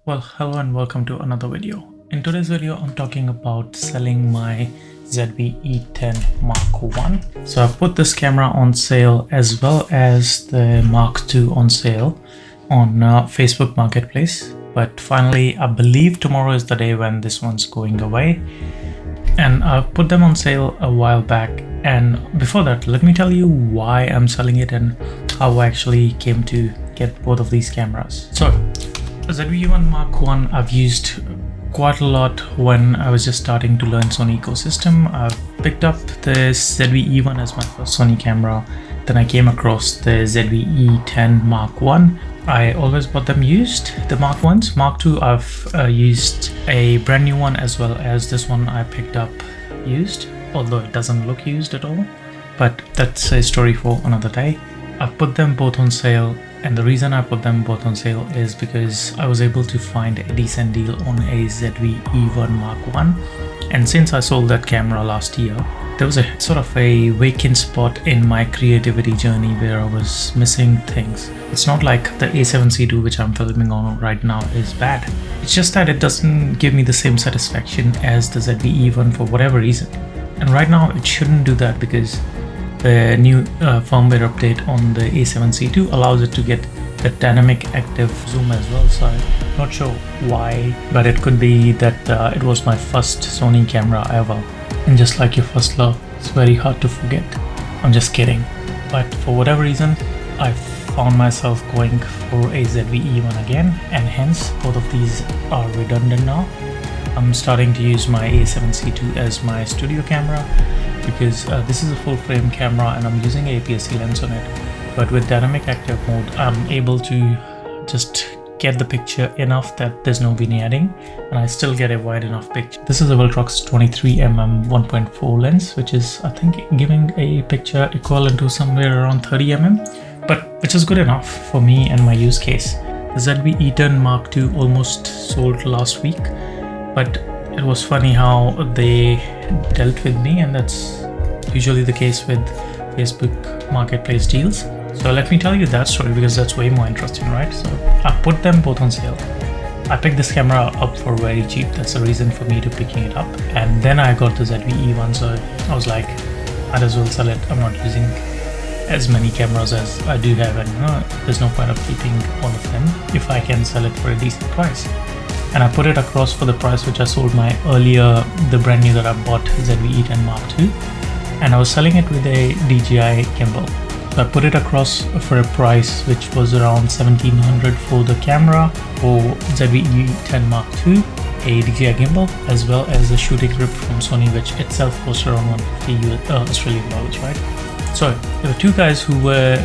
Well, hello and welcome to another video. In today's video, I'm talking about selling my ZV-E10 Mark I. So I've put this camera on sale as well as the Mark II on sale on Facebook Marketplace. But finally, I believe tomorrow is the day when this one's going away. And I've put them on sale a while back. And before that, let me tell you why I'm selling it and how I actually came to get both of these cameras. So ZV-E1 Mark I I've used quite a lot when I was just starting to learn Sony ecosystem. I've picked up the ZV-E1 as my first Sony camera. Then I came across the ZV-E10 Mark I always bought them used, the Mark Is. Mark II I've used a brand new one as well as this one I picked up used, although it doesn't look used at all. But that's a story for another day. I've put them both on sale. And the reason I put them both on sale is because I was able to find a decent deal on a ZV-E1 Mark I. And since I sold that camera last year, there was a sort of a vacant spot in my creativity journey where I was missing things. It's not like the A7C II which I'm filming on right now is bad. It's just that it doesn't give me the same satisfaction as the ZV-E1 for whatever reason. And right now it shouldn't do that because the new firmware update on the A7C II allows it to get the dynamic active zoom as well. So I'm not sure why, but it could be that it was my first Sony camera ever. And just like your first love, it's very hard to forget. I'm just kidding. But for whatever reason, I found myself going for a ZV-E1 again, and hence both of these are redundant now. I'm starting to use my A7C II as my studio camera because this is a full frame camera and I'm using a APS-C lens on it. But with dynamic active mode, I'm able to just get the picture enough that there's no vignetting and I still get a wide enough picture. This is a Viltrox 23mm 1.4 lens, which is I think giving a picture equivalent to somewhere around 30mm, but which is good enough for me and my use case. The ZV-E10 Mark II almost sold last week, but it was funny how they dealt with me, and that's usually the case with Facebook Marketplace deals. So let me tell you that story because that's way more interesting, right? So I put them both on sale. I picked this camera up for very cheap. That's the reason for me to picking it up. And then I got the ZV-E1, so I was like, might as well sell it. I'm not using as many cameras as I do have, and there's no point of keeping all of them if I can sell it for a decent price. And I put it across for the price which I sold my earlier, the brand new that I bought, ZV-E10 Mark II. And I was selling it with a DJI gimbal. So I put it across for a price which was around $1,700 for the camera, for ZV-E10 Mark II, a DJI gimbal, as well as a shooting grip from Sony, which itself cost around 150 Australian dollars, right? So there were two guys who were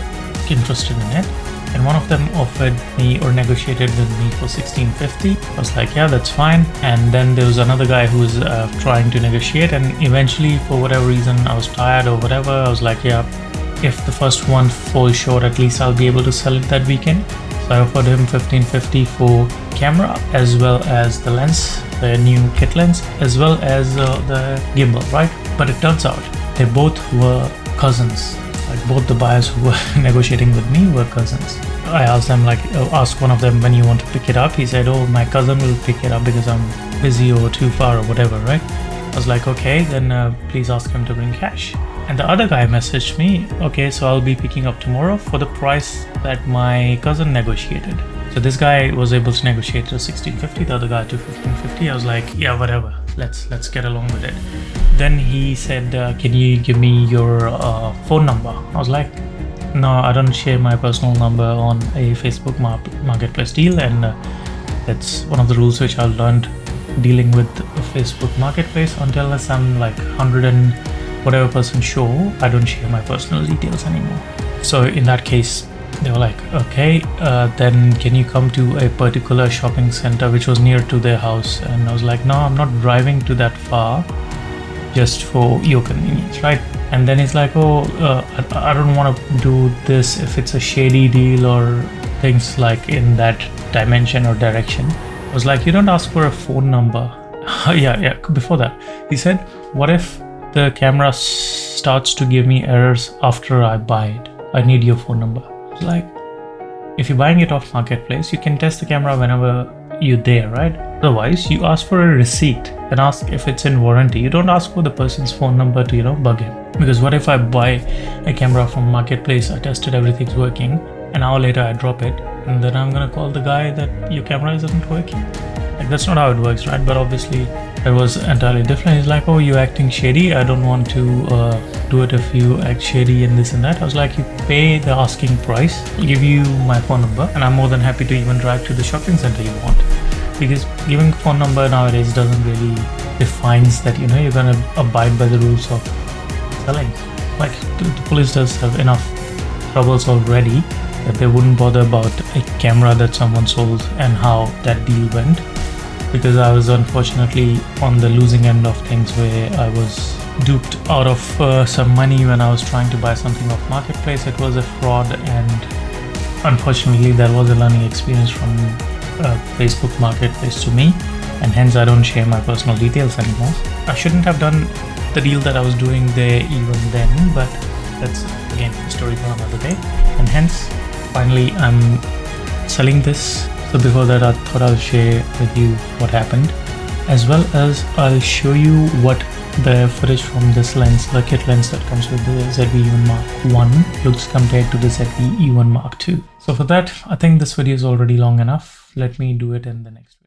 interested in it. And one of them offered me or negotiated with me for $1,650. I was like, yeah, that's fine. And then there was another guy who was trying to negotiate, and eventually for whatever reason I was tired or whatever, I was like, yeah, if the first one falls short, at least I'll be able to sell it that weekend. So I offered him $1,550 for camera as well as the lens, the new kit lens, as well as the gimbal, right? But it turns out they both were cousins. Like both the buyers who were negotiating with me were cousins. I asked them, like, ask one of them when you want to pick it up. He said, oh, my cousin will pick it up because I'm busy or too far or whatever, right? I was like, okay, then please ask him to bring cash. And the other guy messaged me, okay, so I'll be picking up tomorrow for the price that my cousin negotiated. So this guy was able to negotiate to $1,650, the other guy to $1,550. I was like, yeah, whatever, let's get along with it. Then he said, can you give me your phone number? I was like, no, I don't share my personal number on a Facebook Marketplace deal, and that's one of the rules which I learned dealing with a Facebook Marketplace. Unless I'm like 100 and whatever % sure, I don't share my personal details anymore. So in that case, they were like, okay, then can you come to a particular shopping center which was near to their house? And I was like, no, I'm not driving to that far just for your convenience, right? And then he's like, oh, I don't want to do this if it's a shady deal or things like in that dimension or direction. I was like, you don't ask for a phone number. yeah, before that, he said, what if the camera starts to give me errors after I buy it? I need your phone number. I was like, if you're buying it off Marketplace, you can test the camera whenever you there, right? Otherwise, you ask for a receipt and ask if it's in warranty. You don't ask for the person's phone number to, bug him. Because what if I buy a camera from marketplace, I tested everything's working, an hour later I drop it, and then I'm gonna call the guy that your camera isn't working? Like, that's not how it works, right? But obviously it was entirely different. He's like, oh, you acting shady, I don't want to do it if you act shady and this and that. I was like, you pay the asking price, I'll give you my phone number, and I'm more than happy to even drive to the shopping center you want. Because giving phone number nowadays doesn't really defines that you're gonna abide by the rules of selling. Like, the police does have enough troubles already that they wouldn't bother about a camera that someone sold and how that deal went. Because I was unfortunately on the losing end of things, where I was duped out of some money when I was trying to buy something off marketplace. It was a fraud, and unfortunately there was a learning experience from Facebook marketplace to me, and hence I don't share my personal details anymore. I shouldn't have done the deal that I was doing there even then, but that's again a story for another day. And hence finally I'm selling this. So before that, I thought I'll share with you what happened, as well as I'll show you what the footage from this lens, the kit lens that comes with the ZV-E1 Mark 1, looks compared to the ZV-E1 Mark 2. So for that, I think this video is already long enough. Let me do it in the next video.